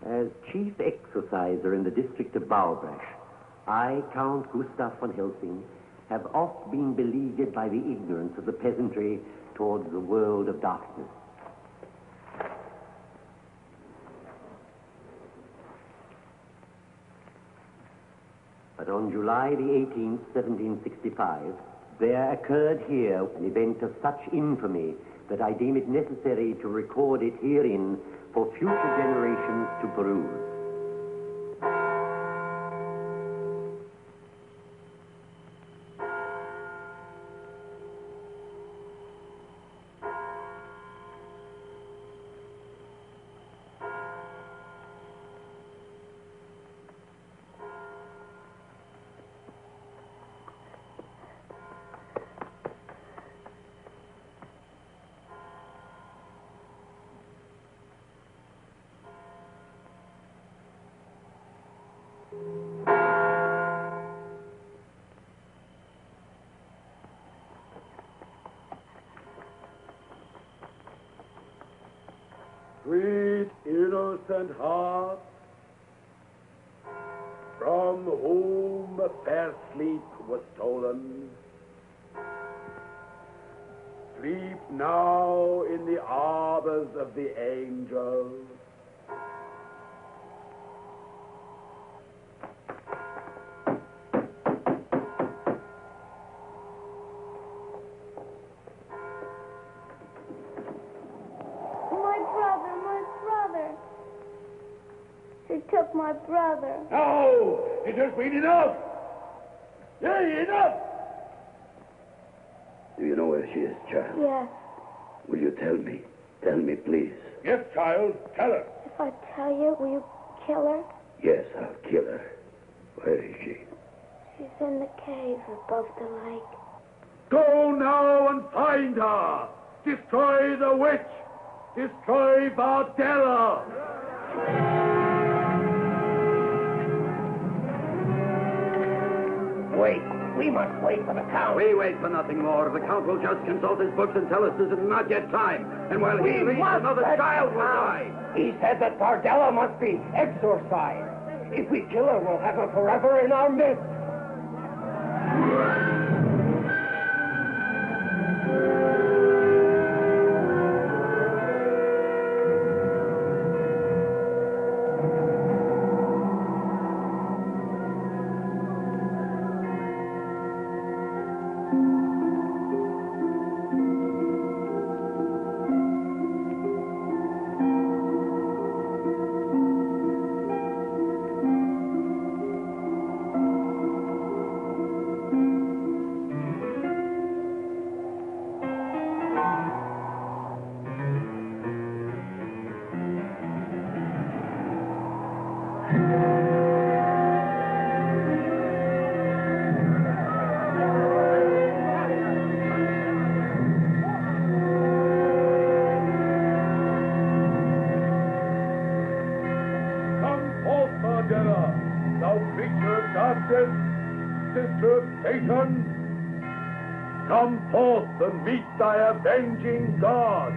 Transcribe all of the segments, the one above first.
As chief exorciser in the district of Baubrash, I, Count Gustav von Helsing, have oft been beleaguered by the ignorance of the peasantry towards the world of darkness. But on July the 18th, 1765, there occurred here an event of such infamy that I deem it necessary to record it herein for future generations to peruse. Sweet innocent heart, from whom fair sleep was stolen, sleep now in the arbors of the angels. My brother. No! It has been enough! Yea, enough! Do you know where she is, child? Yes. Will you tell me? Tell me, please. Yes, child, tell her. If I tell you, will you kill her? Yes, I'll kill her. Where is she? She's in the cave above the lake. Go now and find her! Destroy the witch! Destroy Bardella! Wait. We must wait for the Count. We wait for nothing more. The Count will just consult his books and tell us this is not yet time. And while he sleeps, another child will die. He said that Bardella must be exorcised. If we kill her, we'll have her forever in our midst. Come forth and meet thy avenging God.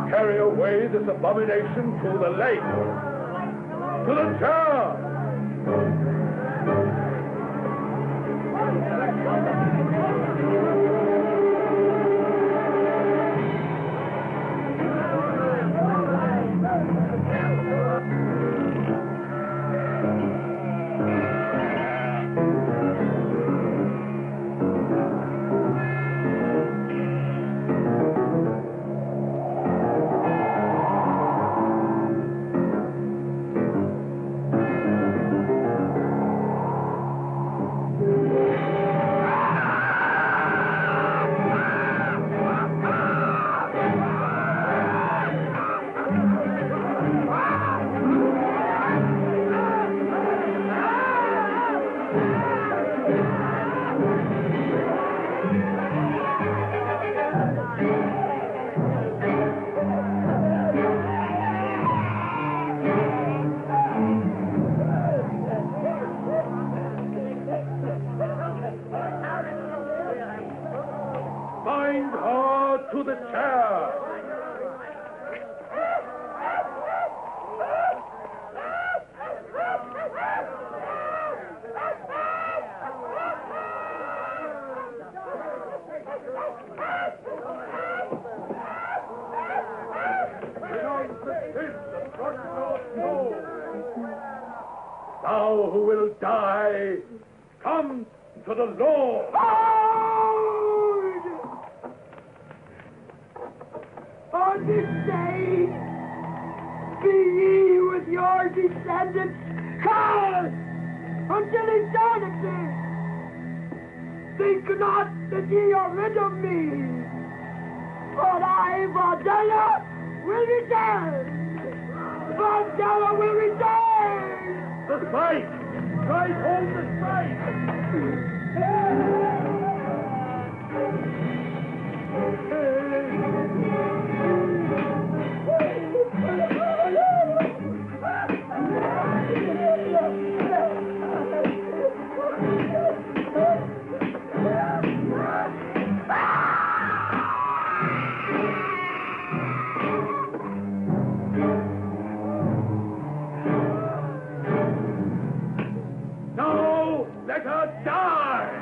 Carry away this abomination to the lake, to the jar. the chair. Thou who will die, come to the law. On this day, be ye with your descendants cursed until eternity. Think not that ye are rid of me, but I, Bardella, will return. Bardella will return. The spike! Drive home the No! Let her die!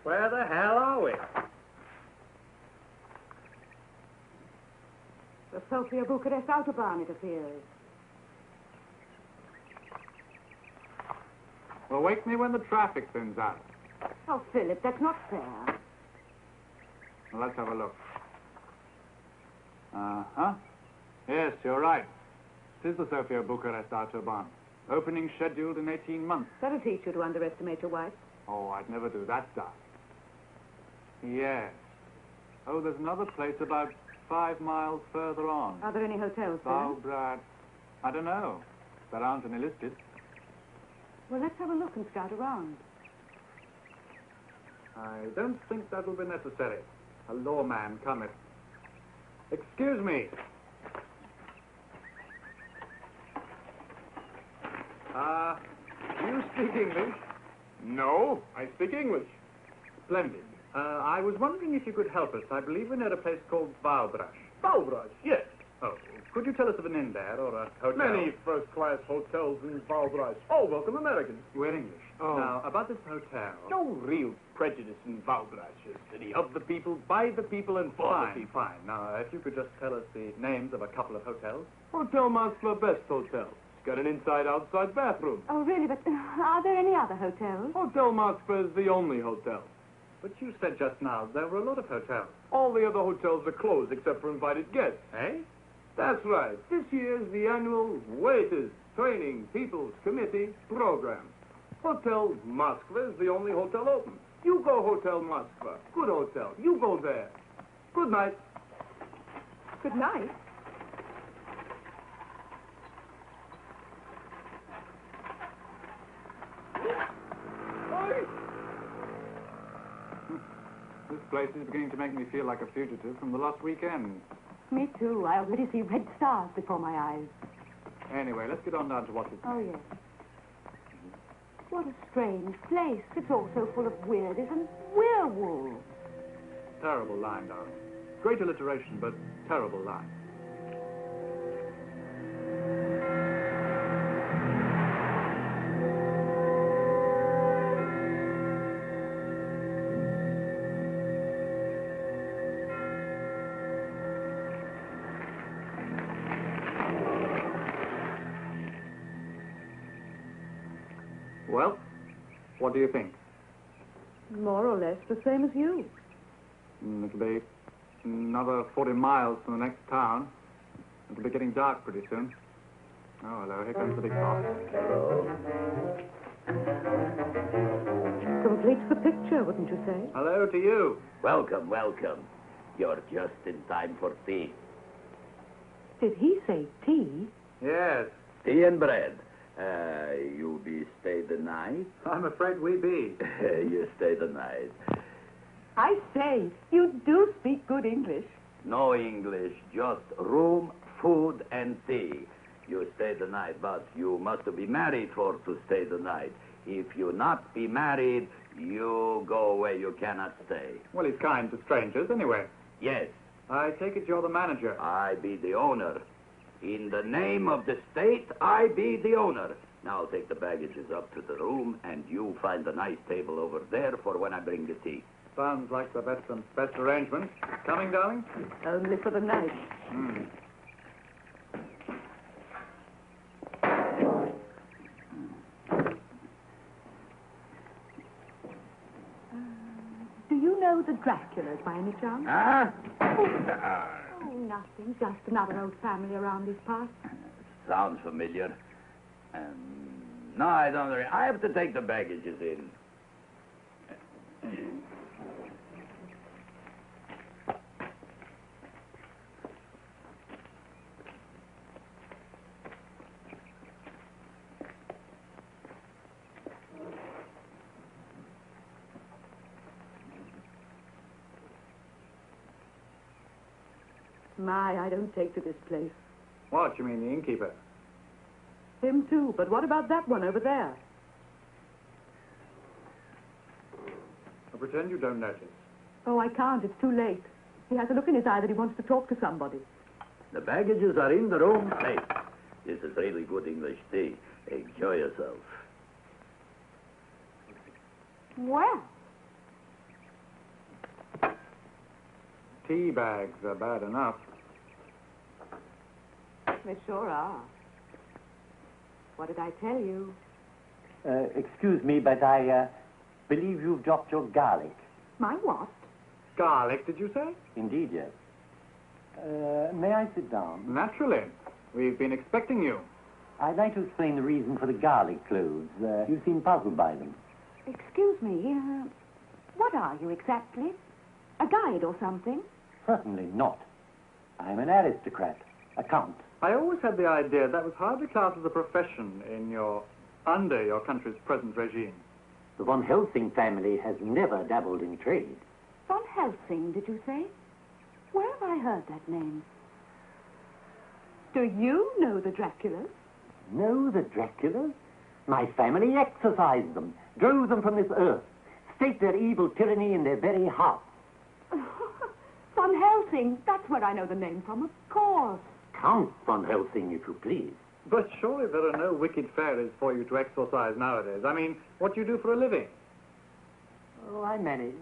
Where the hell are we? The Sofia Bucharest Autobahn, it appears. Well, wake me when the traffic thins out. Oh, Philip, that's not fair. Well, let's have a look. Uh-huh. Yes, you're right. It is the Sofia Bucharest Autobahn. Opening scheduled in 18 months. That'll teach you to underestimate your wife. Oh, I'd never do that stuff. Yes. Oh, there's another place about 5 miles further on. Are there any hotels there? Oh, Brad. I don't know. There aren't any listed. Well, let's have a look and scout around. I don't think that will be necessary. A lawman cometh. Excuse me. Do you speak English? No, I speak English. Splendid. I was wondering if you could help us. I believe we're near a place called Bowbrush. Bowbrush, yes. Oh, could you tell us of an inn there or a hotel? Many first-class hotels in Bowbrush. All welcome Americans. We're English. Oh. Now, about this hotel. No real prejudice in Bowbrush. A city of the people, by the people, and for the Fine, people. fine. Now, if you could just tell us the names of a couple of hotels. Hotel Monstre, best hotel. It's got an inside-outside bathroom. Oh, really? But are there any other hotels? Hotel Moskva is the only hotel. But you said just now there were a lot of hotels. All the other hotels are closed except for invited guests. Eh? That's right. This year's the annual Waiters Training People's Committee program. Hotel Moskva is the only hotel open. You go Hotel Moskva. Good hotel. You go there. Good night. Good night. This place is beginning to make me feel like a fugitive from the last weekend. Me too. I already see red stars before my eyes. Anyway, let's get on down to what is. Oh, yes. What a strange place. It's all so full of weirdies and werewolves. Terrible line, darling. Great alliteration, but terrible line. Well, what do you think? More or less the same as you. It'll be another 40 miles from the next town. It'll be getting dark pretty soon. Oh, hello. Here comes the big boss. Completes the picture, wouldn't you say? Hello to you. Welcome, welcome. You're just in time for tea. Did he say tea? Yes. Tea and bread. You be stay the night? I'm afraid we be. You stay the night. I say, you do speak good English. No English, just room, food, and tea. You stay the night, but you must be married for to stay the night. If you not be married, you go where you cannot stay. Well, he's kind to strangers anyway. Yes, I take it you're the manager. I be the owner. In the name of the state, I be the owner. Now take the baggages up to the room, and you find a nice table over there for when I bring the tea. Sounds like the best arrangement. Coming, darling? Only for the night. Do you know the Draculas by any chance? Huh? Oh, nothing. Just another old family around these parts. Sounds familiar. No, I don't. I have to take the baggages in. My, I don't take to this place. What, you mean the innkeeper? Him too, but what about that one over there? I pretend you don't notice. Oh, I can't. It's too late. He has a look in his eye that he wants to talk to somebody. The baggages are in the room. Hey, this is really good English tea. Enjoy yourself. Well, Tea bags are bad enough. they sure are. What did I tell you? Excuse me, but I believe you've dropped your garlic. My what? Garlic, did you say? Indeed, yes. May I sit down? Naturally. We've been expecting you. I'd like to explain the reason for the garlic cloves. You seem puzzled by them. Excuse me, what are you exactly? A guide or something? Certainly not. I'm an aristocrat, a count. I always had the idea that was hardly classed as a profession under your country's present regime. The von Helsing family has never dabbled in trade. Von Helsing, did you say? Where have I heard that name? Do you know the Draculas? No, the Draculas? My family exorcised them, drove them from this earth, staked their evil tyranny in their very hearts. Von Helsing, that's where I know the name from, of course. Count von Helsing, if you please. But surely there are no wicked fairies for you to exorcise nowadays. I mean, what do you do for a living? Oh, I manage.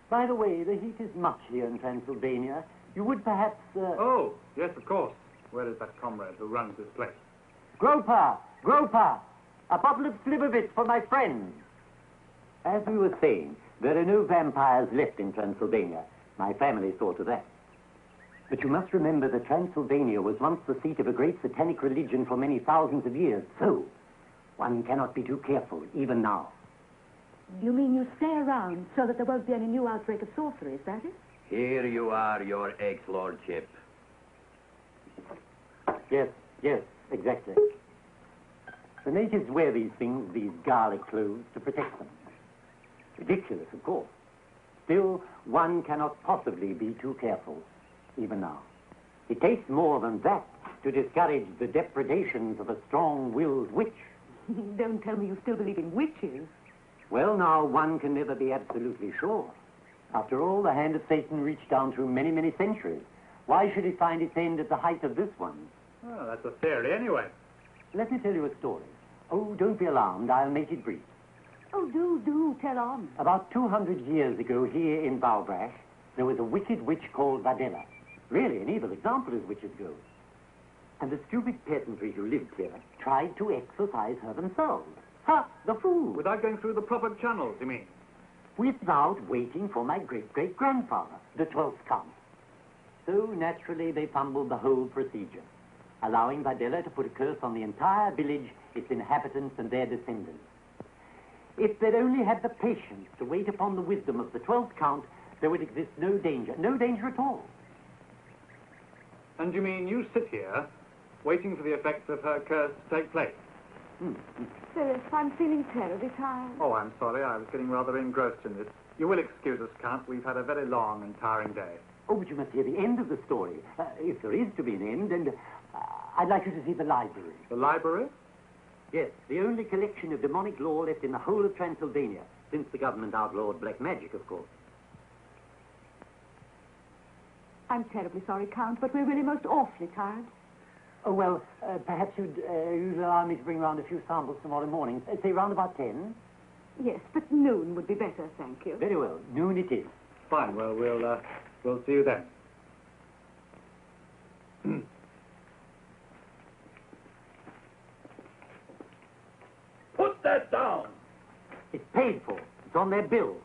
By the way, the heat is much here in Transylvania. You would perhaps, Oh, yes, of course. Where is that comrade who runs this place? Groper! Groper! A bottle of Slivovitz for my friend. As we were saying, there are no vampires left in Transylvania. My family saw to that. But you must remember that Transylvania was once the seat of a great satanic religion for many thousands of years. So, one cannot be too careful, even now. You mean you stay around so that there won't be any new outbreak of sorcery, is that it? Here you are, your ex-lordship. Yes, exactly. The natives wear these things, these garlic clothes, to protect them. Ridiculous, of course. Still, one cannot possibly be too careful, even now. It takes more than that to discourage the depredations of a strong-willed witch. Don't tell me you still believe in witches. Well, now, one can never be absolutely sure. After all, the hand of Satan reached down through many, many centuries. Why should it find its end at the height of this one? Oh, that's a theory anyway. Let me tell you a story. Oh, don't be alarmed. I'll make it brief. Oh, do, tell on. About 200 years ago, here in Balbrash, there was a wicked witch called Bardella. Really an evil example as witches go. And the stupid peasantry who lived here tried to exorcise her themselves. Ha! The fool! Without going through the proper channels, you mean? Without waiting for my great-great-grandfather, the 12th Count. So, naturally, they fumbled the whole procedure, allowing Bardella to put a curse on the entire village, its inhabitants, and their descendants. If they'd only had the patience to wait upon the wisdom of the 12th Count, there would exist no danger at all. And you mean you sit here, waiting for the effects of her curse to take place? Phyllis, I'm feeling terribly tired. Oh, I'm sorry. I was getting rather engrossed in this. You will excuse us, Count. We've had a very long and tiring day. Oh, but you must hear the end of the story, if there is to be an end, and I'd like you to see the library. The library? Yes, the only collection of demonic lore left in the whole of Transylvania, since the government outlawed black magic, of course. I'm terribly sorry, Count, but we're really most awfully tired. Oh, well, perhaps you'd allow me to bring round a few samples tomorrow morning, say round about 10? Yes, but noon would be better, thank you. Very well, noon it is. Fine. Well, we'll see you then. Put that down. It's paid for. It's on their bill.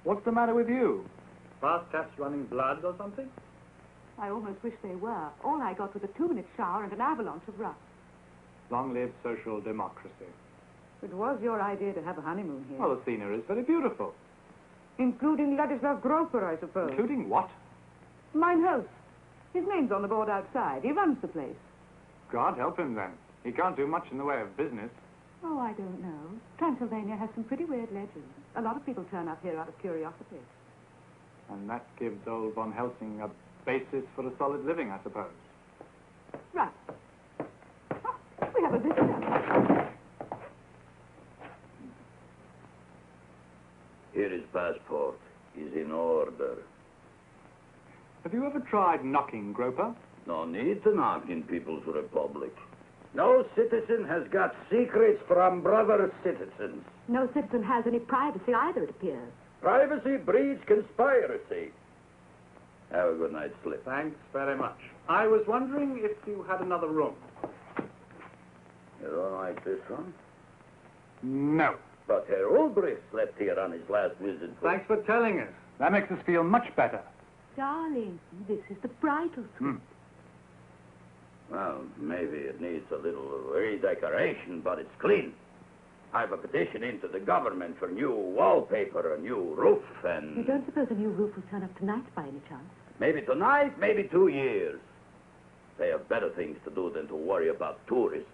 What's the matter with you? Fast taps running blood or something? I almost wish they were. All I got was a 2-minute shower and an avalanche of rust. Long live social democracy. It was your idea to have a honeymoon here. Well, the scenery is very beautiful. Including Ladislav Groper, I suppose. Including what? Mine host. His name's on the board outside. He runs the place. God help him, then. He can't do much in the way of business. Oh, I don't know. Transylvania has some pretty weird legends. A lot of people turn up here out of curiosity. And that gives old Von Helsing a basis for a solid living, I suppose. Right. Oh, we have a visitor. Here his passport is in order. Have you ever tried knocking, Groper? No need to knock in People's Republic. No citizen has got secrets from brother citizens. No citizen has any privacy either, it appears. Privacy breeds conspiracy. Have a good night's sleep. Thanks very much. I was wondering if you had another room. You don't like this one? No. But Herr Ulbricht slept here on his last visit. Thanks for telling us. That makes us feel much better. Darling, this is the bridal suite. Well, maybe it needs a little redecoration, but it's clean. I have a petition into the government for new wallpaper, a new roof, and... You don't suppose a new roof will turn up tonight by any chance? Maybe tonight, maybe 2 years. They have better things to do than to worry about tourists.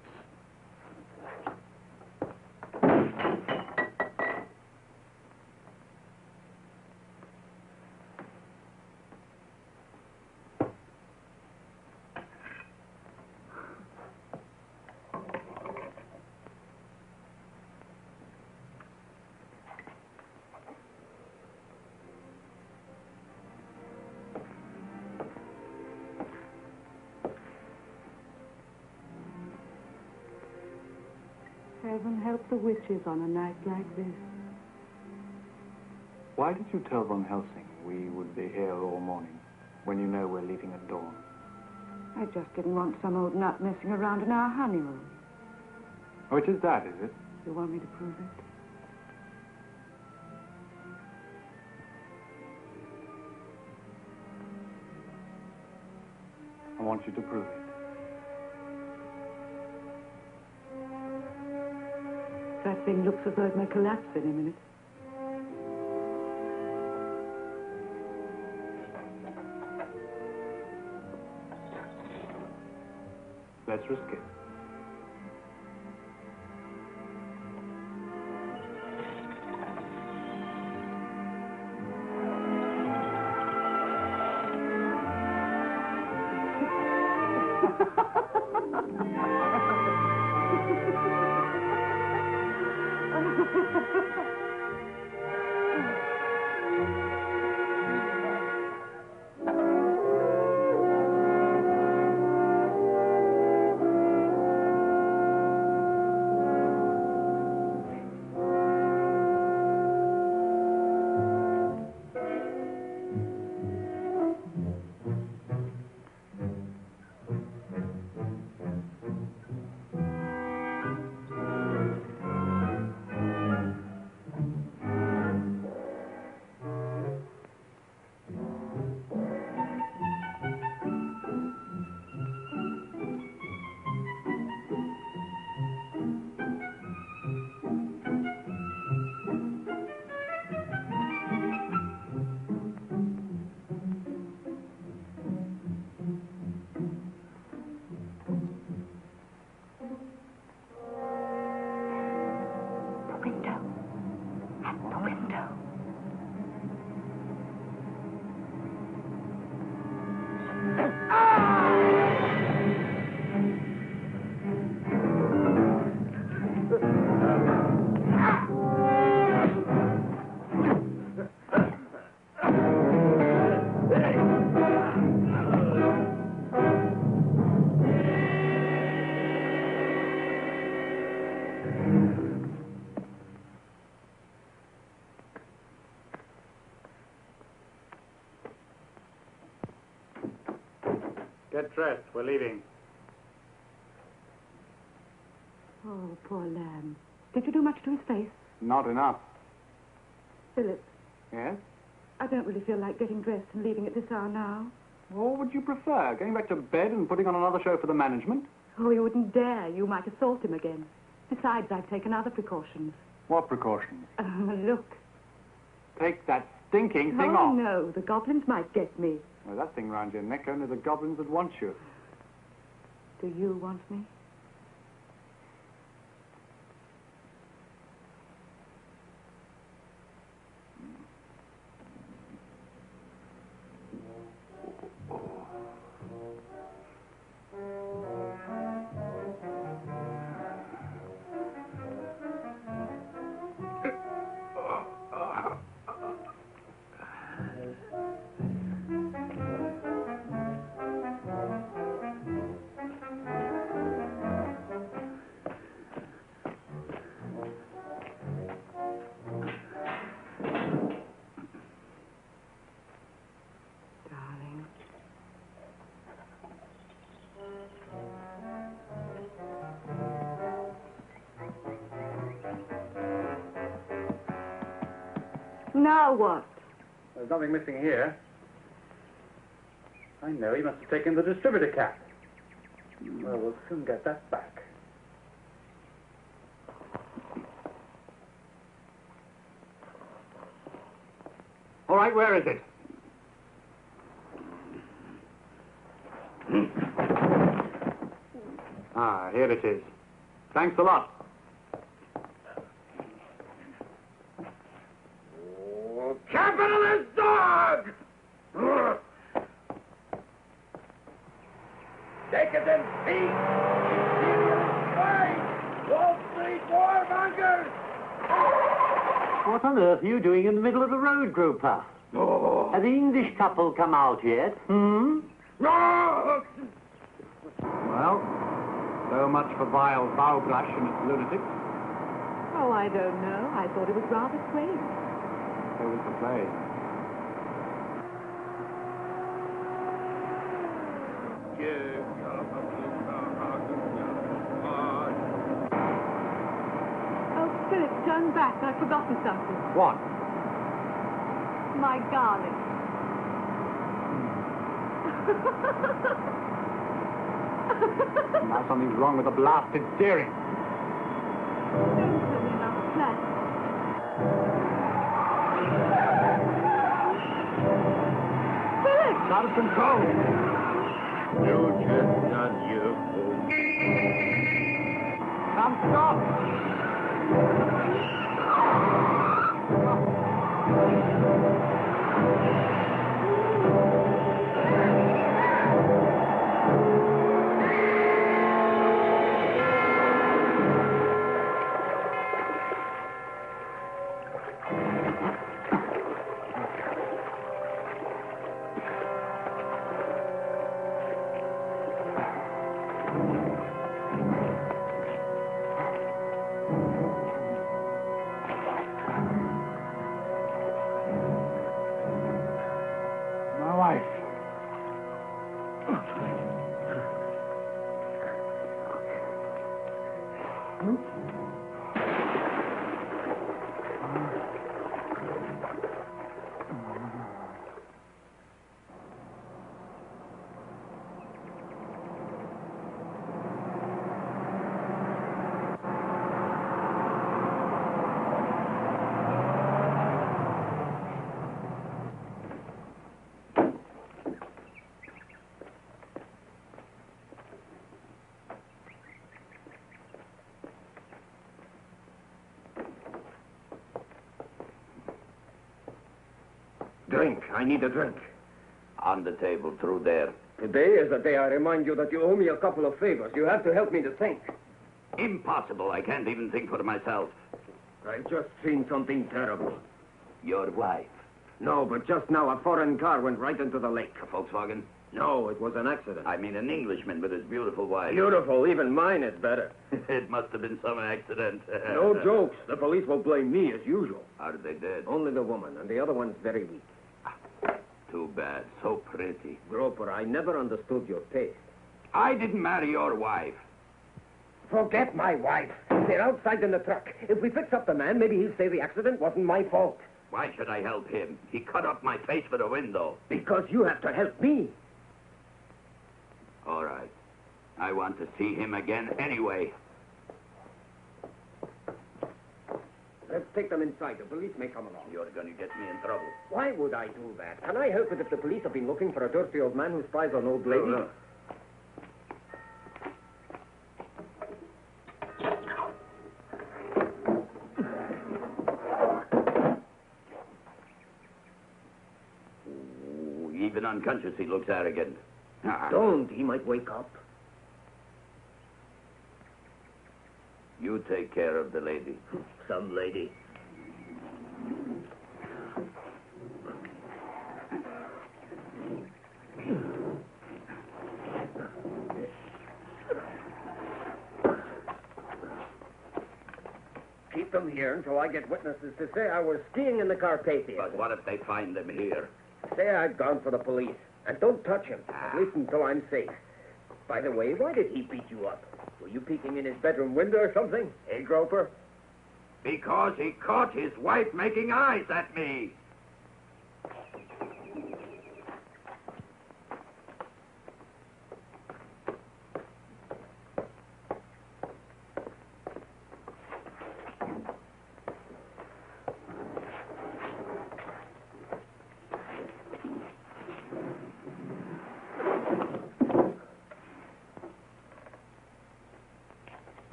Heaven help the witches on a night like this. Why did you tell Von Helsing we would be here all morning, when you know we're leaving at dawn? I just didn't want some old nut messing around in our honeymoon. Oh, it is that, is it? You want me to prove it? I want you to prove it. That thing looks as though it may collapse any minute. Let's risk it. Get dressed. We're leaving. Oh, poor lamb. Did you do much to his face? Not enough. Philip, Yes? I don't really feel like getting dressed and leaving at this hour now. What would you prefer? Going back to bed and putting on another show for the management? Oh, you wouldn't dare. You might assault him again. Besides, I've taken other precautions. What precautions? Look. Take that stinking thing Oh, off. no. The goblins might get me. Well, that thing round your neck, only the goblins would want you. Do you want me? Now what? There's nothing missing here. I know, he must have taken the distributor cap. Well, we'll soon get that back. All right, where is it? Ah, here it is. Thanks a lot. Capitalist dog! Decadent thief! Imperialist swine! Wall Street warmongers! What on earth are you doing in the middle of the road, Groper? No! Has the English couple come out yet? No! Well, so much for vile Bowbrush and its lunatics. Oh, I don't know. I thought it was rather quaint. So was the play. Oh, Philip, turn back. I've forgotten something. What? My garlic. Now something's wrong with the blasted steering. Don't tell me another flat. Philip! Out of control. You chestnut, you. Tom, stop! My wife. Drink. I need a drink. On the table, through there. Today is the day I remind you that you owe me a couple of favors. You have to help me to think. Impossible. I can't even think for myself. I've just seen something terrible. Your wife. No, but just now a foreign car went right into the lake. A Volkswagen? No, it was an accident. I mean an Englishman with his beautiful wife. Beautiful. Even mine is better. It must have been some accident. No jokes. The police will blame me as usual. Are they dead? Only the woman, and the other one's very weak. Too bad. So pretty. Groper, I never understood your taste. I didn't marry your wife. Forget my wife. They're outside in the truck. If we fix up the man, maybe he'll say the accident wasn't my fault. Why should I help him? He cut up my face for the window. Because you have to help me. All right. I want to see him again anyway. Let's take them inside. The police may come along. You're going to get me in trouble. Why would I do that? Can I help it if the police have been looking for a dirty old man who spies on old ladies? No. Ooh, even unconscious, he looks arrogant. Don't. He might wake up. You take care of the lady. Some lady. Keep them here until I get witnesses to say I was skiing in the Carpathians. But what if they find them here? Say I'd gone for the police. And don't touch him, at least until I'm safe. By the way, why did he beat you up? Were you peeking in his bedroom window or something? Hey, Groper? Because he caught his wife making eyes at me.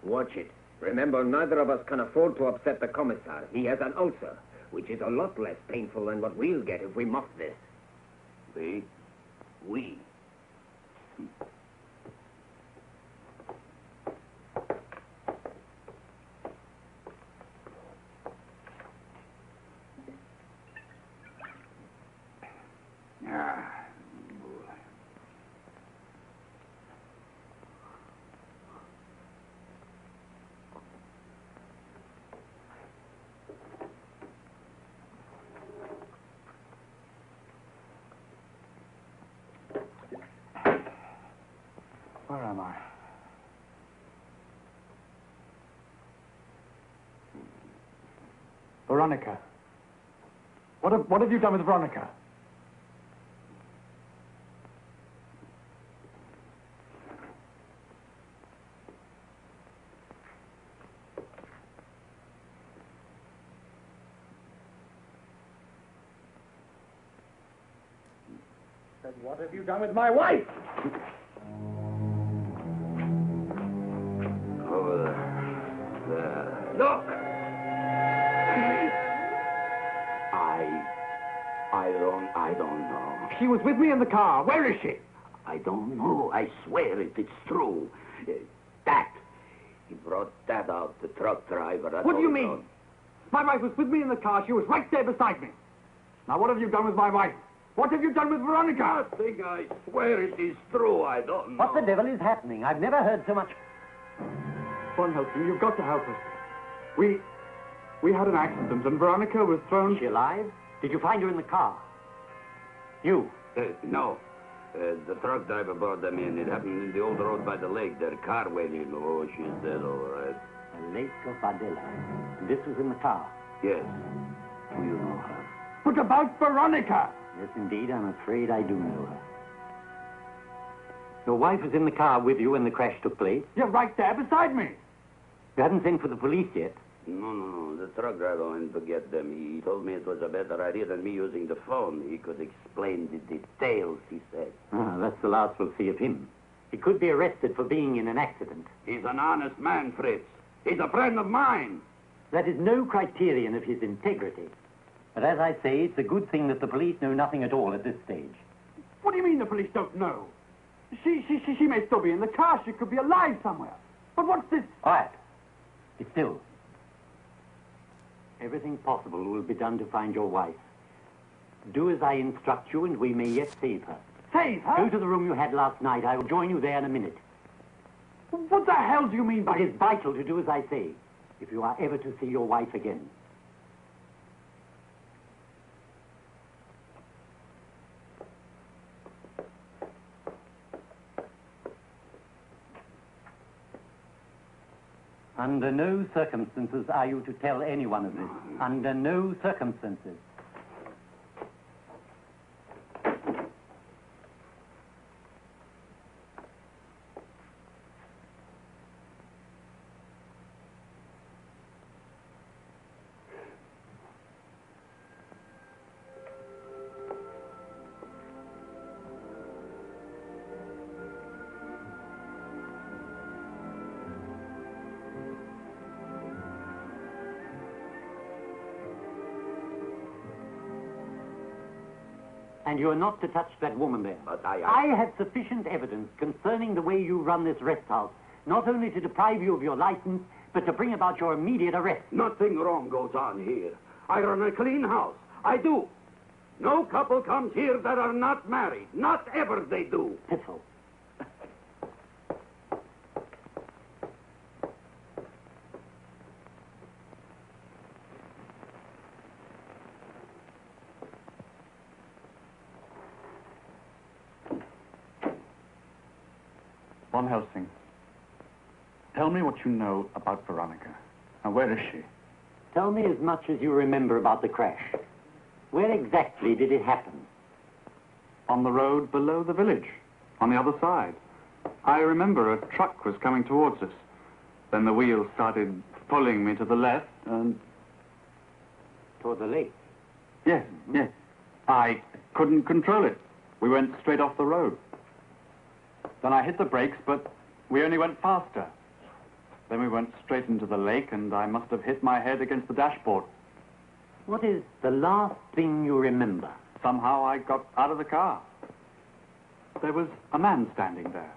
Watch it. Remember, neither of us can afford to upset the commissar. He has an ulcer, which is a lot less painful than what we'll get if we muff this. We? We. Veronica. What have you done with Veronica? What have you done with my wife? Over there. Look! I don't know. She was with me in the car. Where is she? I don't know. I swear it's true. That. He brought that out, the truck driver. What do you mean? My wife was with me in the car. She was right there beside me. Now, what have you done with my wife? What have you done with Veronica? Nothing. I swear it is true. I don't know. What the devil is happening? I've never heard so much. Von Helsing, you've got to help us. We had an accident and Veronica was thrown... Is she alive? Did you find her in the car? You? No. The truck driver brought them in. It happened in the old road by the lake. Their car waiting. Oh, she's dead, all right. The Lake of Bardella. And this was in the car? Yes. Do you know her? But about Veronica! Yes, indeed. I'm afraid I do know her. Your wife was in the car with you when the crash took place? You're right there beside me. You hadn't sent for the police yet? No. The truck driver went to get them. He told me it was a better idea than me using the phone. He could explain the details, he said. Ah, that's the last we'll see of him. He could be arrested for being in an accident. He's an honest man, Fritz. He's a friend of mine. That is no criterion of his integrity. But as I say, it's a good thing that the police know nothing at all at this stage. What do you mean the police don't know? She may still be in the car. She could be alive somewhere. But what's this? Quiet. Be still. Everything possible will be done to find your wife. Do as I instruct you, and we may yet save her. Save her? Go to the room you had last night. I will join you there in a minute. What the hell do you mean by... It is vital to do as I say, if you are ever to see your wife again. Under no circumstances are you to tell anyone of this. Under no circumstances. And you are not to touch that woman there. But I have sufficient evidence concerning the way you run this rest house, not only to deprive you of your license, but to bring about your immediate arrest. Nothing wrong goes on here. I run a clean house. I do. No couple comes here that are not married. Not ever they do. Piffle. Von Helsing, tell me what you know about Veronica. Now, where is she? Tell me as much as you remember about the crash. Where exactly did it happen? On the road below the village, on the other side. I remember a truck was coming towards us. Then the wheel started pulling me to the left and... Toward the lake? Yes. I couldn't control it. We went straight off the road. Then I hit the brakes, but we only went faster. Then we went straight into the lake, and I must have hit my head against the dashboard. What is the last thing you remember? Somehow I got out of the car. There was a man standing there.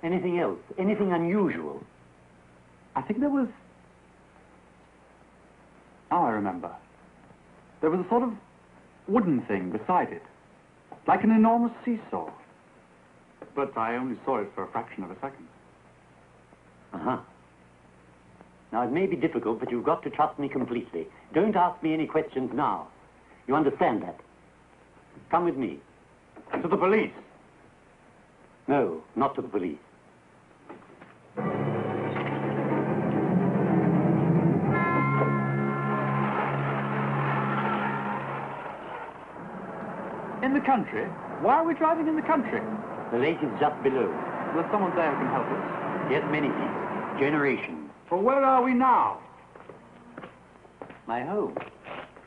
Anything else? Anything unusual? I think there was... Now I remember. There was a sort of wooden thing beside it, like an enormous seesaw. But I only saw it for a fraction of a second. Uh-huh. Now, it may be difficult, but you've got to trust me completely. Don't ask me any questions now. You understand that? Come with me. To the police? No, not to the police. country? Why are we driving in the country? The lake is just below. There's someone there who can help us. Yes, many people. Generations. Well, where are we now? My home.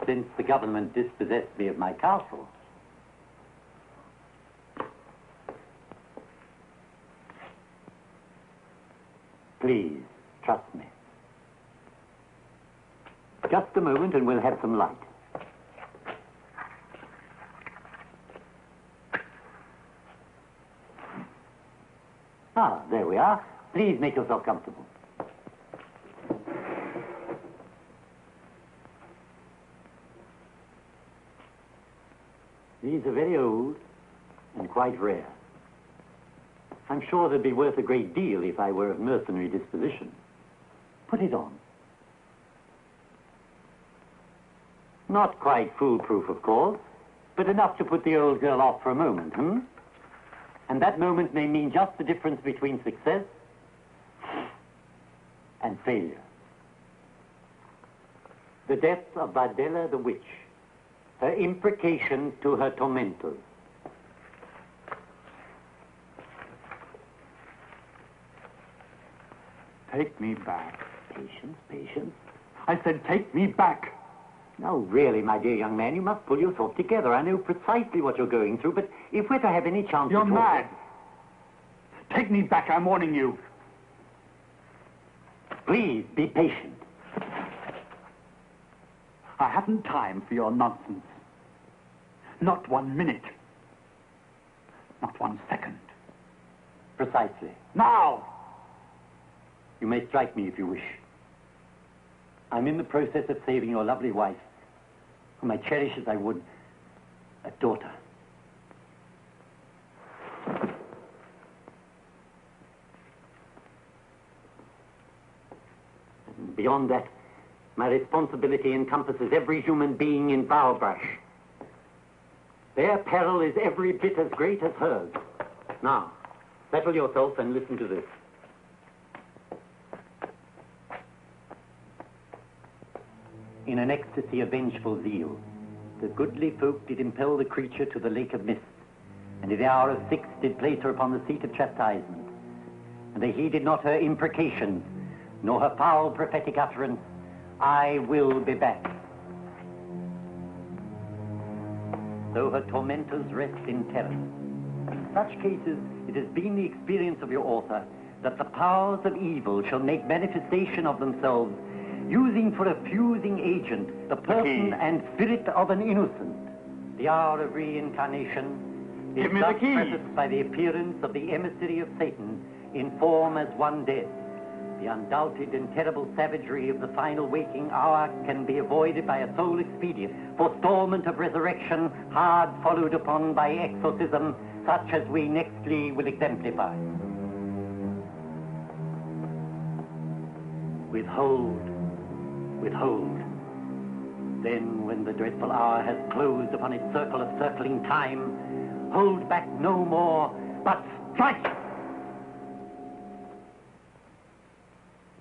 Since the government dispossessed me of my castle. Please, trust me. Just a moment and we'll have some light. Ah, there we are. Please make yourself comfortable. These are very old and quite rare. I'm sure they'd be worth a great deal if I were of mercenary disposition. Put it on. Not quite foolproof, of course, but enough to put the old girl off for a moment, And that moment may mean just the difference between success and failure. The death of Bardella the witch, her imprecation to her tormentors. Take me back. Patience, patience. I said take me back. Now, really, my dear young man, you must pull yourself together. I know precisely what you're going through, but if we're to have any chance... You're mad. Take me back, I'm warning you. Please, be patient. I haven't time for your nonsense. Not 1 minute. Not 1 second. Precisely. Now! You may strike me if you wish. I'm in the process of saving your lovely wife, whom I cherish as I would a daughter. Beyond that, my responsibility encompasses every human being in Bowerbrush. Their peril is every bit as great as hers. Now, settle yourself and listen to this. In an ecstasy of vengeful zeal, the goodly folk did impel the creature to the lake of mist, and in the hour of 6 did place her upon the seat of chastisement. And they heeded not her imprecations, nor her foul prophetic utterance, I will be back. Though her tormentors rest in terror. In such cases, it has been the experience of your author that the powers of evil shall make manifestation of themselves, using for a fusing agent the person and spirit of an innocent. The hour of reincarnation is thus prefaced by the appearance of the emissary of Satan in form as one dead. The undoubted and terrible savagery of the final waking hour can be avoided by a sole expedient, forestalment of resurrection, hard followed upon by exorcism, such as we nextly will exemplify. Withhold. Withhold. Then, when the dreadful hour has closed upon its circle of circling time, hold back no more, but strike!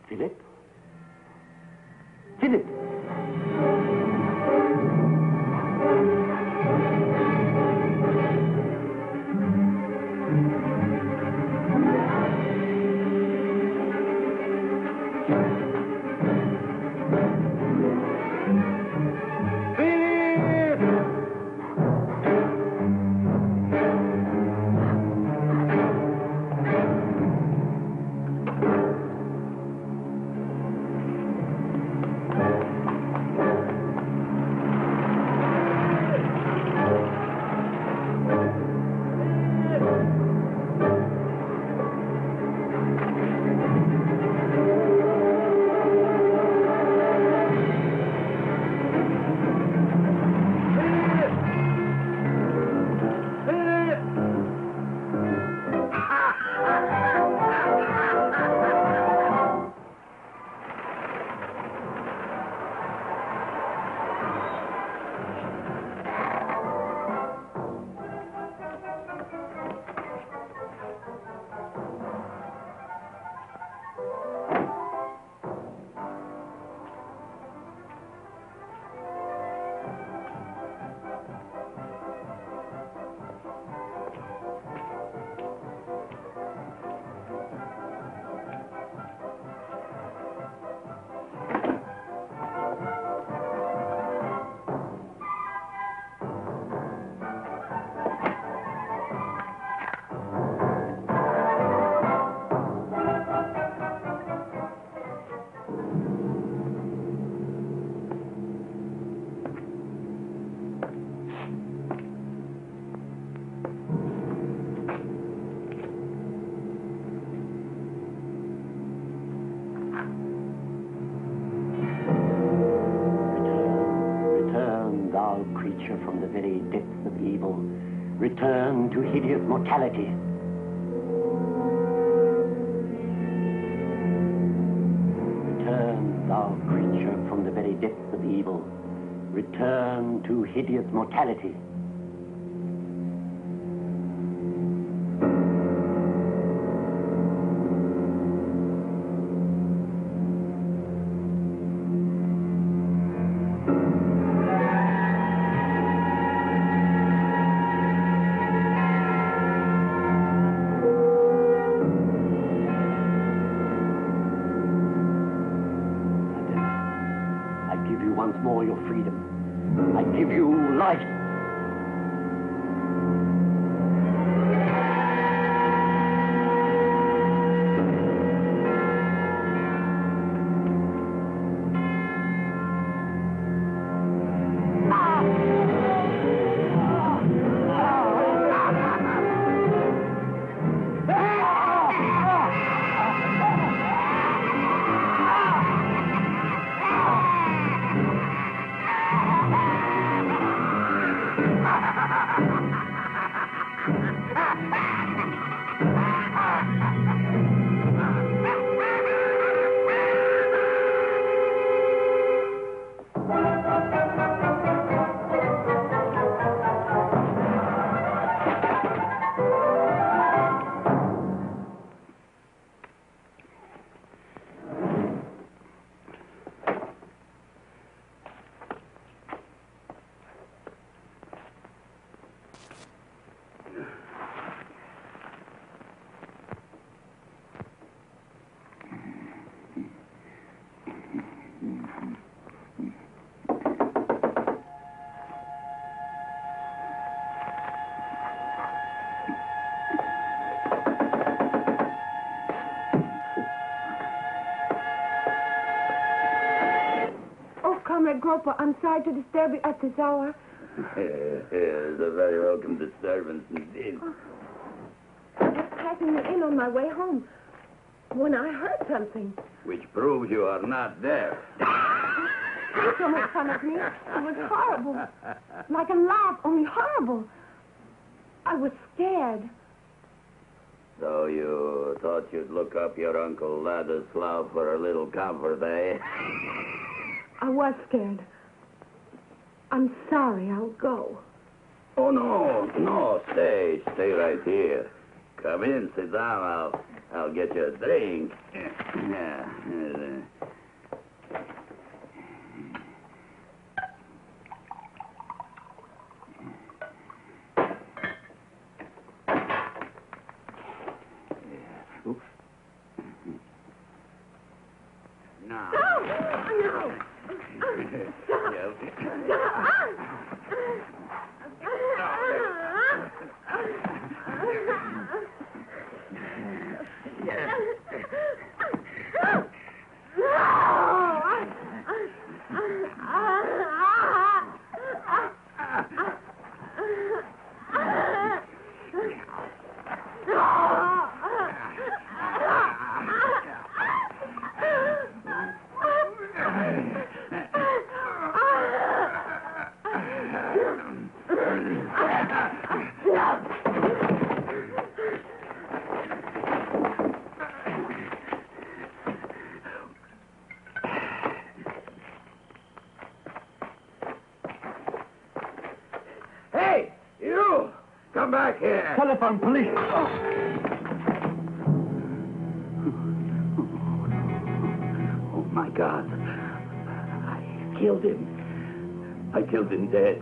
Philip? Philip! creature from the very depths of evil, return to hideous mortality. Return, thou creature from the very depths of evil, return to hideous mortality. Once more your freedom. I give you life. Comrade Groper, I'm sorry to disturb you at this hour. It's a very welcome disturbance indeed. I was passing the inn on my way home when I heard something. Which proves you are not there. Don't make fun of me. It was horrible. Like a laugh, only horrible. I was scared. So you thought you'd look up your Uncle Ladislav for a little comfort, eh? I was scared. I'm sorry. I'll go. Oh, no, stay right here. Come in, sit down. I'll get you a drink. Oops. Now. No. Come back here. Telephone, police. Oh, my God. I killed him. I killed him dead.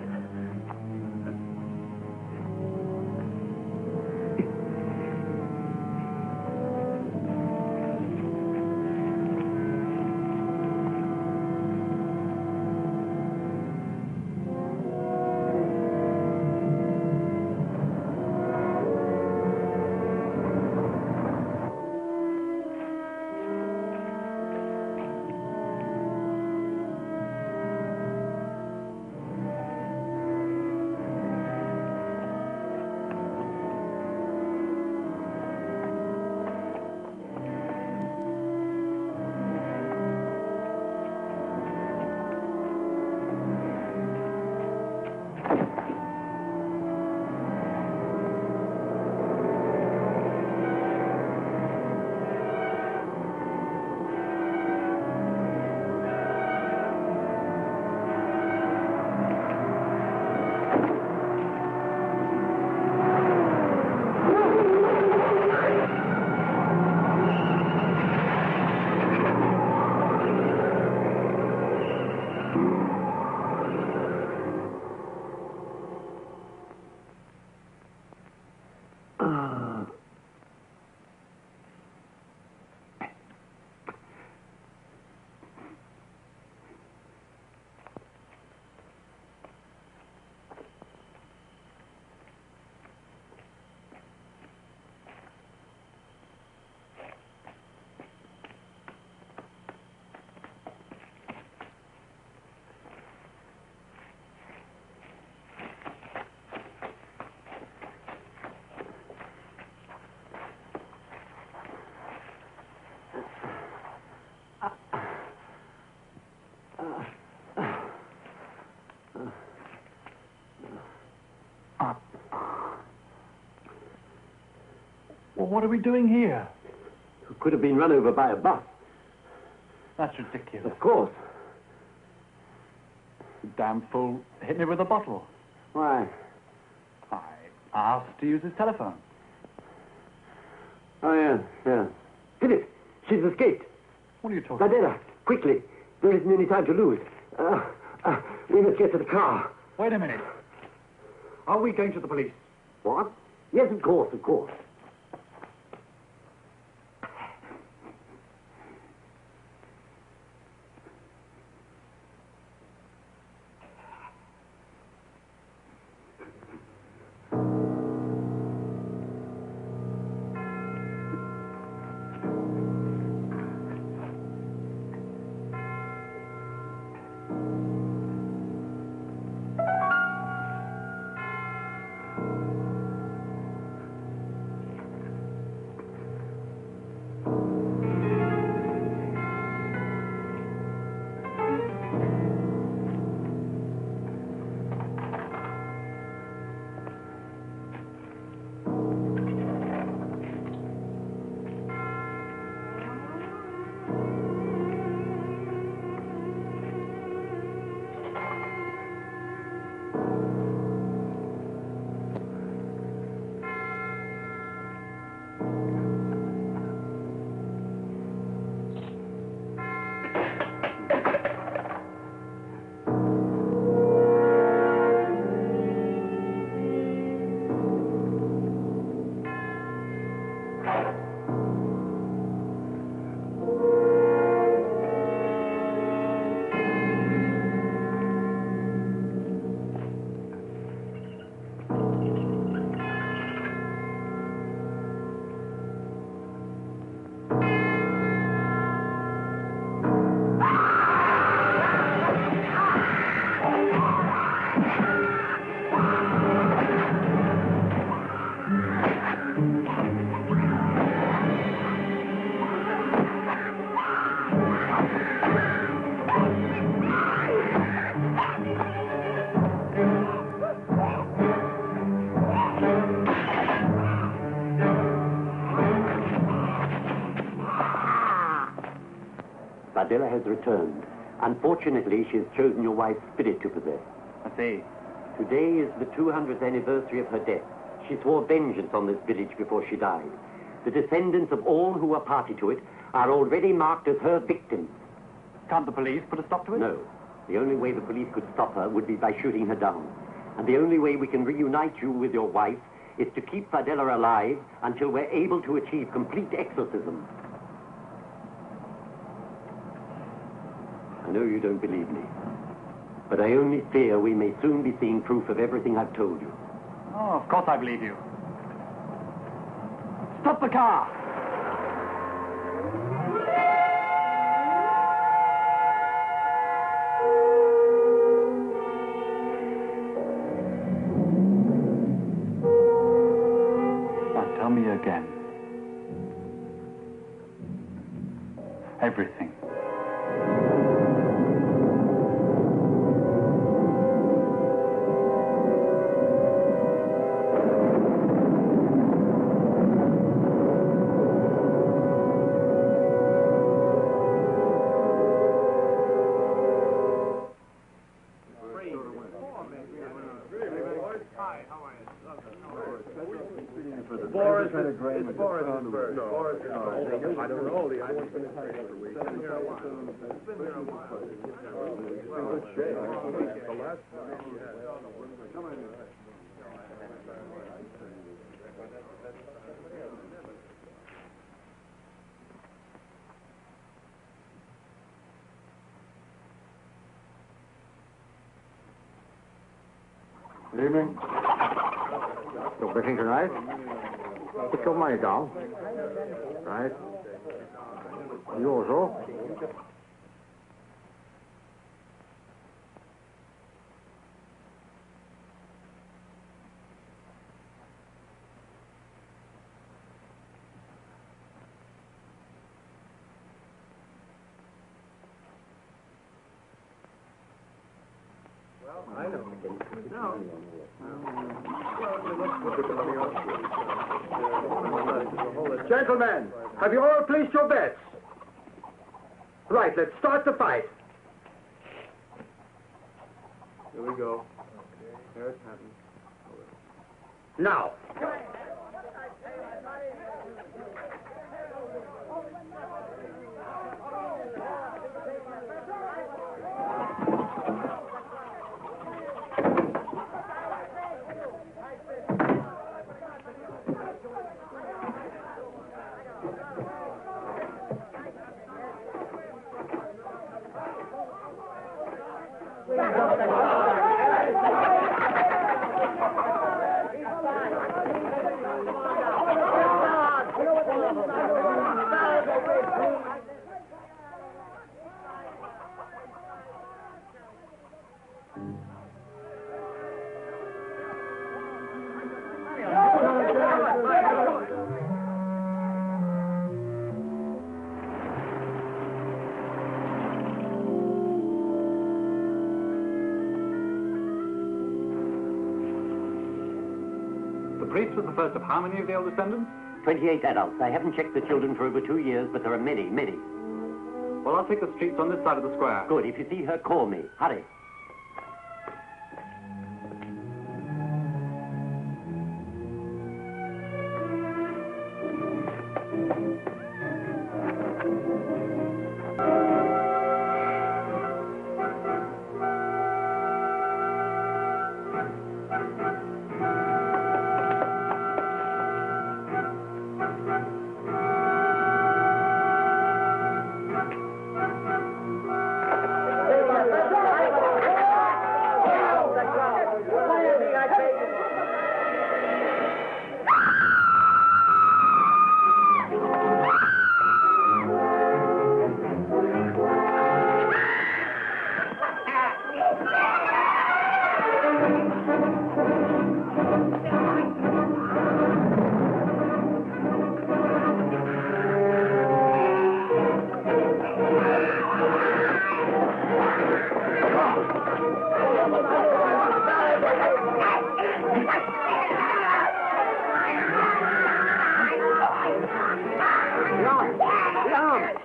Well, what are we doing here? Who could have been run over by a bus. That's ridiculous. Of course. The damn fool hit me with a bottle. Why? I asked to use his telephone. Oh, yeah. Philip, she's escaped. What are you talking about? Bardella, quickly. There isn't any time to lose. We must get to the car. Wait a minute. Are we going to the police? What? Yes, of course, of course. Bardella has returned. Unfortunately, she has chosen your wife's spirit to possess. I see. Today is the 200th anniversary of her death. She swore vengeance on this village before she died. The descendants of all who were party to it are already marked as her victims. Can't the police put a stop to it? No. The only way the police could stop her would be by shooting her down. And the only way we can reunite you with your wife is to keep Bardella alive until we're able to achieve complete exorcism. I know you don't believe me, but I only fear we may soon be seeing proof of everything I've told you. Oh, of course I believe you. Stop the car! Now tell me again. Everything. Good evening. You're drinking tonight? Put your money down. Right. You also. Gentlemen, have you all placed your bets? Right, let's start the fight. Here we go. Here it happens. Now. The priest was the first of how many of the old descendants? 28 adults. I haven't checked the children for over 2 years, but there are many, many. Well, I'll take the streets on this side of the square. Good. If you see her, call me. Hurry.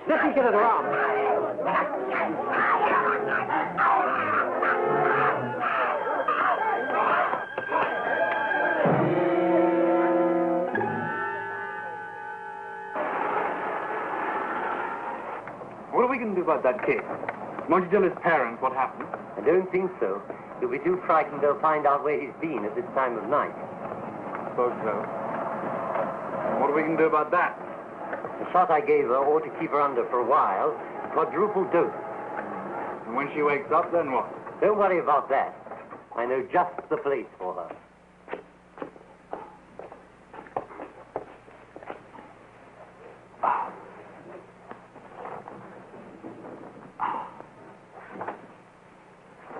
Let me get it around. What are we going to do about that case? Won't you tell his parents what happened? I don't think so. He'll be too frightened they'll find out where he's been at this time of night. Suppose so. And what are we going to do about that? The shot I gave her ought to keep her under for a while. Quadruple dose. And when she wakes up, then what? Don't worry about that. I know just the place for her.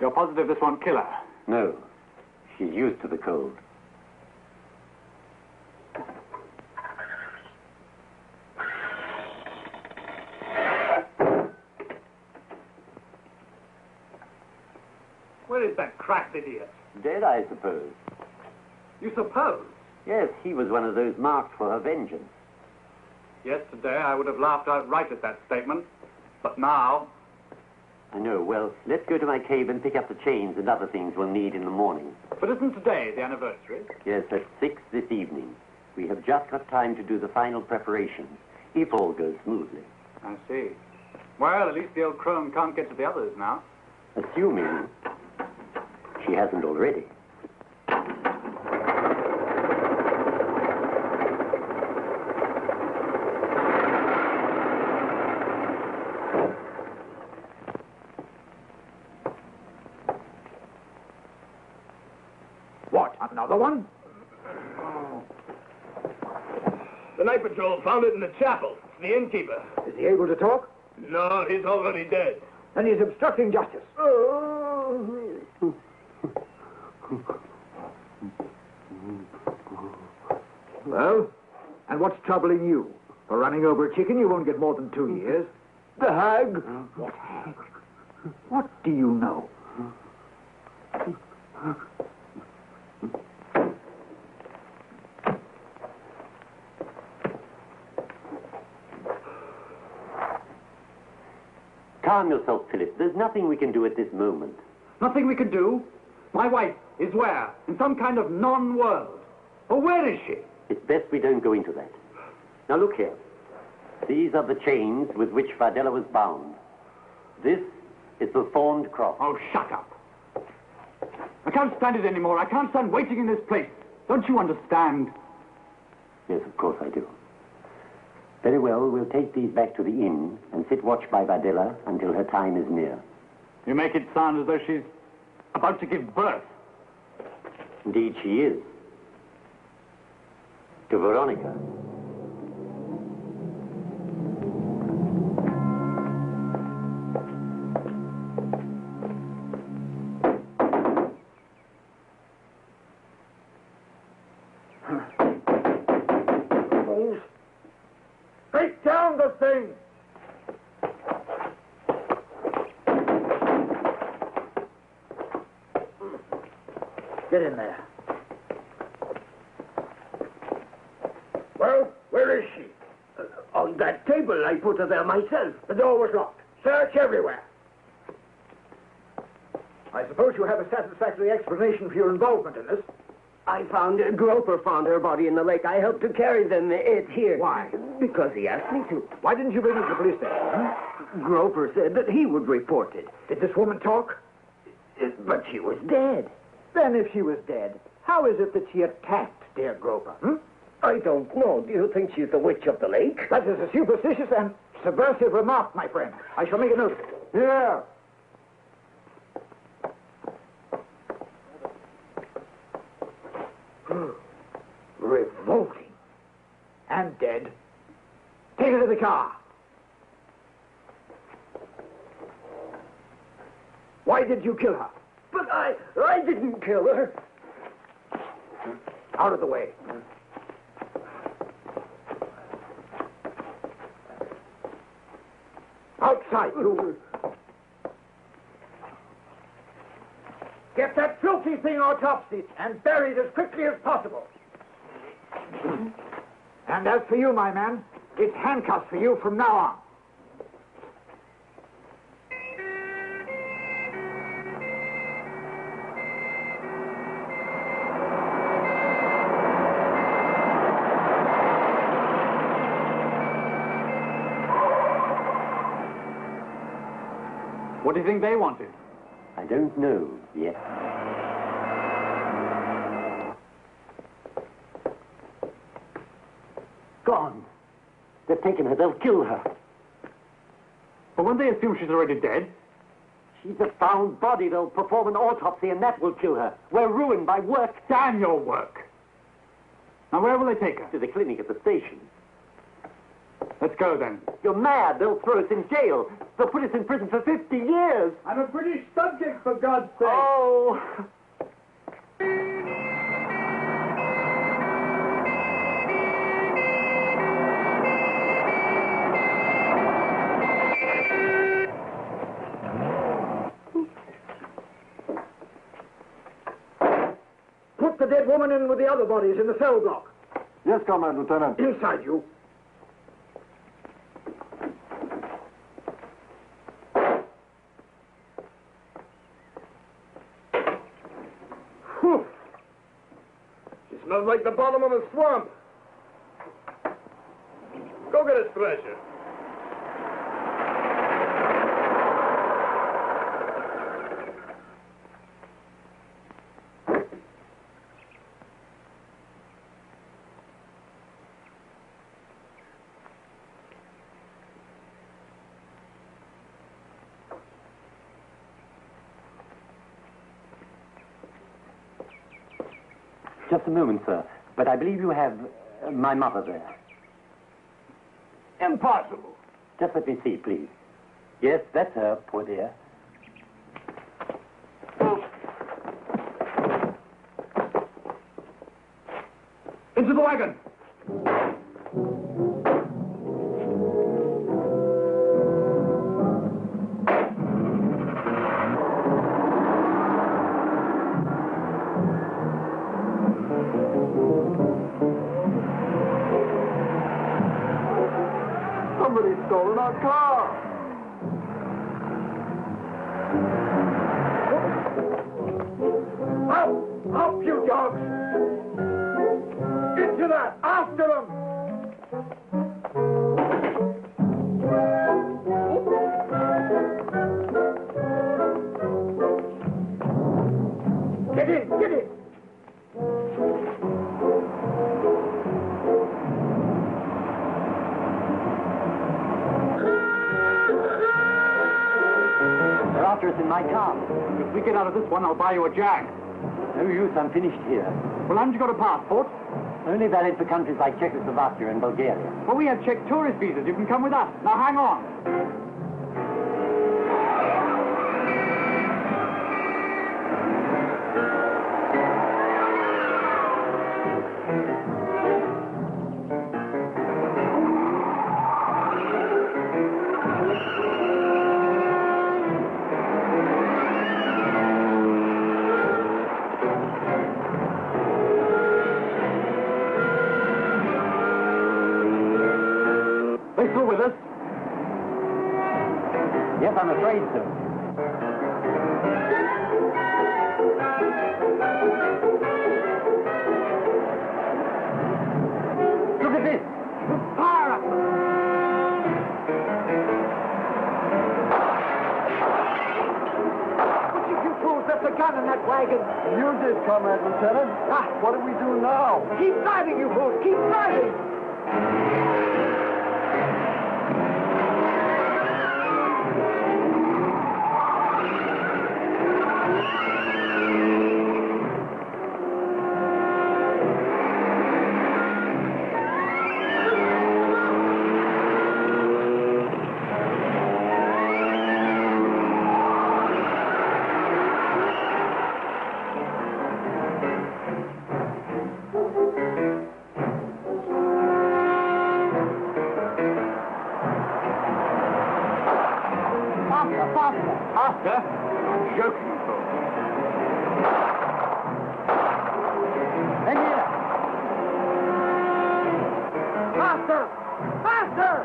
You're positive this won't kill her? No. She's used to the cold. Where is that cracked idiot? Dead, I suppose. You suppose? Yes, he was one of those marked for her vengeance. Yesterday, I would have laughed outright at that statement. But now... I know. Well, let's go to my cave and pick up the chains and other things we'll need in the morning. But isn't today the anniversary? Yes, at 6 this evening. We have just got time to do the final preparations, if all goes smoothly. I see. Well, at least the old crone can't get to the others now. Assuming she hasn't already. What, another one? The night patrol found it in the chapel. It's the innkeeper. Is he able to talk? No, he's already dead. Then he's obstructing justice. Well, and what's troubling you? For running over a chicken, you won't get more than 2 years. The hag. What hag? What do you know? Calm yourself, Philip. There's nothing we can do at this moment. Nothing we can do? My wife is where? In some kind of non-world. Oh, where is she? It's best we don't go into that. Now look here. These are the chains with which Bardella was bound. This is the thorned cross. Oh, shut up. I can't stand it anymore. I can't stand waiting in this place. Don't you understand? Yes, of course I do. Very well, we'll take these back to the inn and sit watch by Bardella until her time is near. You make it sound as though she's about to give birth. Indeed she is. To Veronica. Take down the thing! Get in there. Well, where is she? On that table. I put her there myself. The door was locked. Search everywhere. I suppose you have a satisfactory explanation for your involvement in this. Groper found her body in the lake. I helped to carry them here. Why? Because he asked me to. Why didn't you bring it to the police station? Groper said that he would report it. Did this woman talk? But she was dead. Then if she was dead, how is it that she attacked dear Groper? I don't know. Do you think she's the witch of the lake? That is a superstitious and subversive remark, my friend. I shall make a note of it. Here. Revolting. And dead. Take her to the car. Why did you kill her? But I didn't kill her. Out of the way. Outside, you. Get that filthy thing autopsied and buried as quickly as possible. And as for you, my man, it's handcuffs for you from now on. What do you think they wanted? I don't know yet. Gone. They've taken her. They'll kill her. But won't they assume she's already dead? She's a found body. They'll perform an autopsy, and that will kill her. We're ruined by work. Damn your work! Now, where will they take her? To the clinic at the station. Let's go, then. You're mad. They'll throw us in jail. They'll put us in prison for 50 years. I'm a British subject, for God's sake. Oh. Put the dead woman in with the other bodies in the cell block. Yes, Comrade Lieutenant. Inside, you. Whew. She smells like the bottom of a swamp. Go get a stretcher. Just a moment, sir. But I believe you have my mother there. Impossible. Just let me see, please. Yes, that's her, poor dear. Into the wagon. Somebody's stolen our car. Up, you dogs! Into that! After them! Get in! Get in! They're after us in my car. If we get out of this one, I'll buy you a jag. No use, I'm finished here. Well, haven't you got a passport? Only valid for countries like Czechoslovakia and Bulgaria. Well, we have Czech tourist visas. You can come with us. Now, hang on. They still with us? Yes, I'm afraid so. Look at this! Fire up! You fools left a gun in that wagon. You did, Comrade Lieutenant. What do we do now? Keep driving, you fools! Keep driving! Faster? I'm joking, folks. And here! Faster! Faster!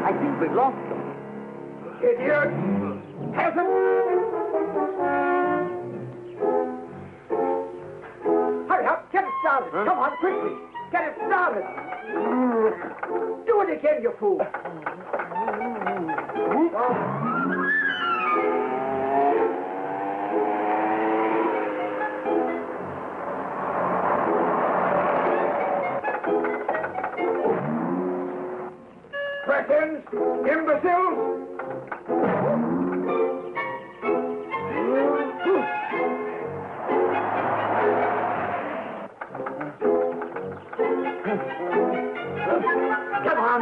I think we've lost them. Idiot! Peasant! Hurry up! Get it started! Come on, quickly! Get it started! Do it again, you fool! Cretins! Imbeciles! Come on!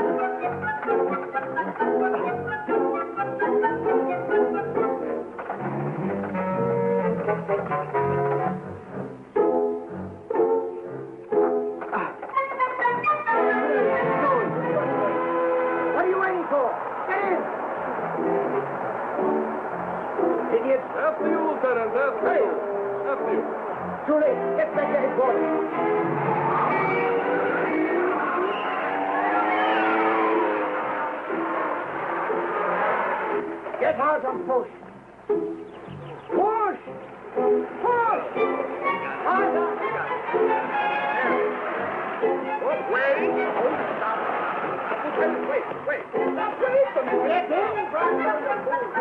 What are you waiting for? Get in! Idiots! After you, Lieutenant, after you. After you. Too late! Get back to headquarters! Get out and push! Push! Push! Harder! Wait! Lieutenant, wait! Stop releasing! Get in! Drive down the fool!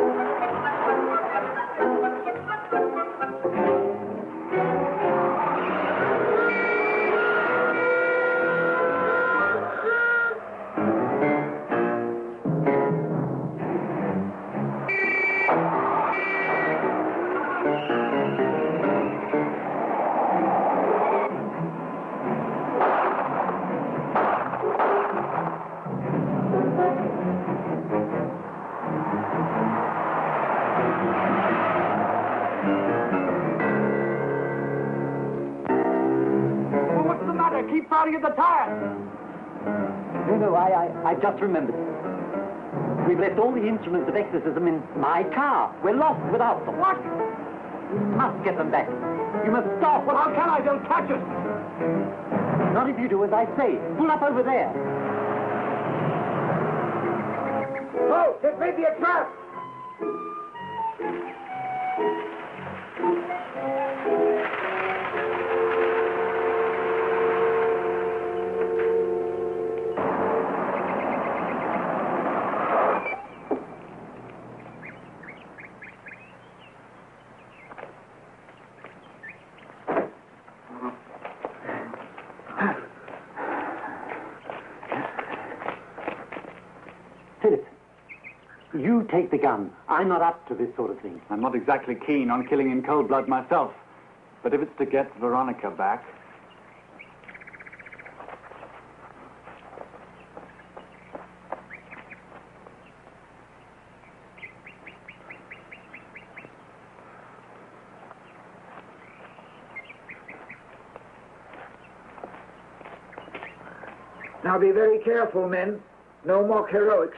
keep firing at the tires. No, I've just remembered. We've left all the instruments of exorcism in my car. We're lost without them. What? You must get them back. You must stop. Well, how can I? They'll catch us. Not if you do as I say. Pull up over there. Oh, this may be a trap. Philip, you take the gun. I'm not up to this sort of thing. I'm not exactly keen on killing in cold blood myself. But if it's to get Veronica back... Now be very careful, men. No more heroics.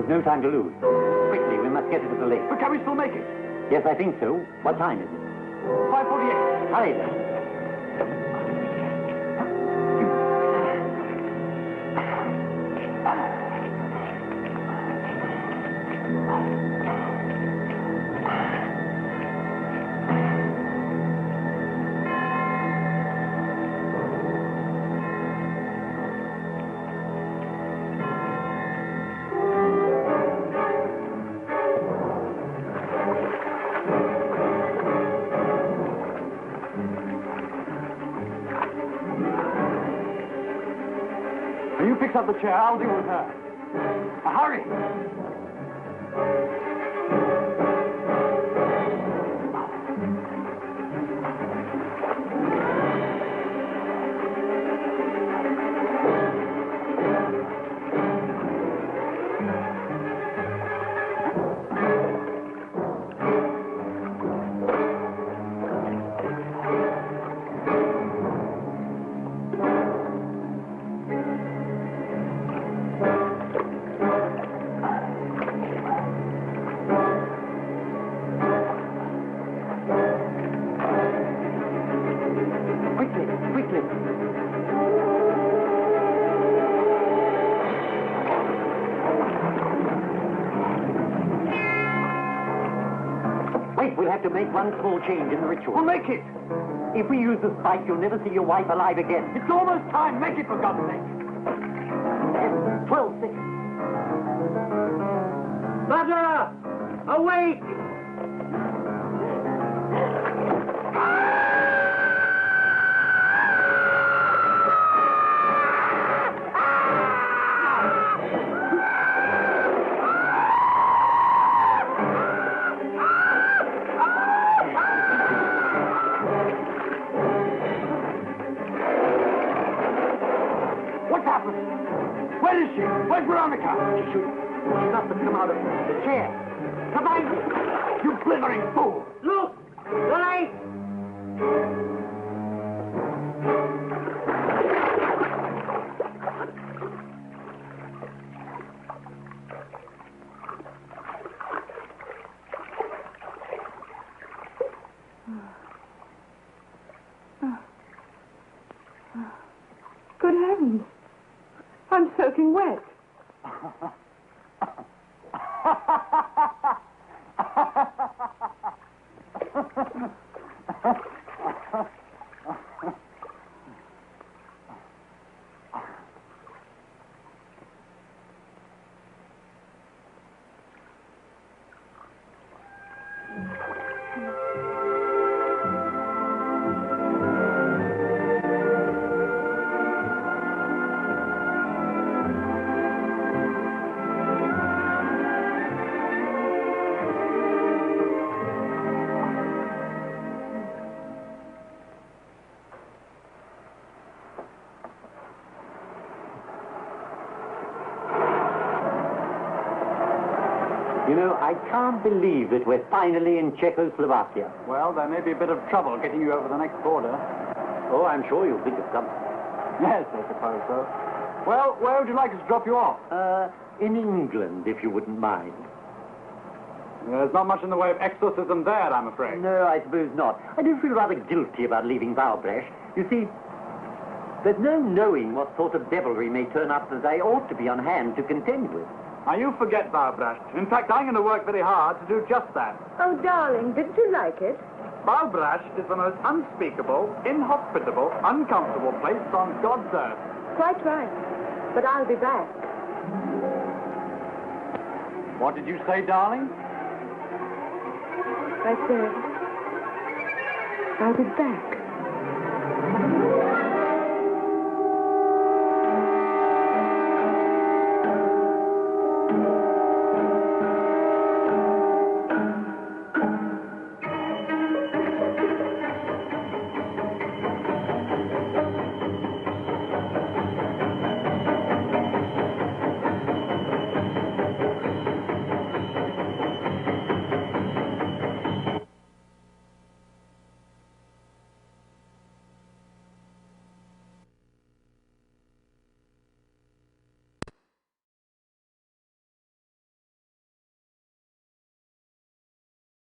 No time to lose. Quickly, we must get it to the lake. But can we still make it? Yes, I think so. What time is it? 5:48. Hurry then. You fix up the chair. I'll deal with her. Hurry! We'll have to make one small change in the ritual. We'll make it! If we use the spike, you'll never see your wife alive again. It's almost time. Make it, for God's sake. 12 seconds. Mother! Awake! Where is she? Where's Veronica? She must have come out of the chair. Behind you! You blithering fool! Look! The light! Good heavens. I'm soaking wet. You know, I can't believe that we're finally in Czechoslovakia. Well, there may be a bit of trouble getting you over the next border. Oh, I'm sure you'll think of something. Yes, I suppose so. Well, where would you like us to drop you off? In England, if you wouldn't mind. There's not much in the way of exorcism there, I'm afraid. No, I suppose not. I do feel rather guilty about leaving Valbrecht. You see, there's no knowing what sort of devilry may turn up that I ought to be on hand to contend with. Now, you forget Valbrecht. In fact, I'm going to work very hard to do just that. Oh, darling, didn't you like it? Valbrecht is the most unspeakable, inhospitable, uncomfortable place on God's earth. Quite right. But I'll be back. What did you say, darling? I said, I'll be back.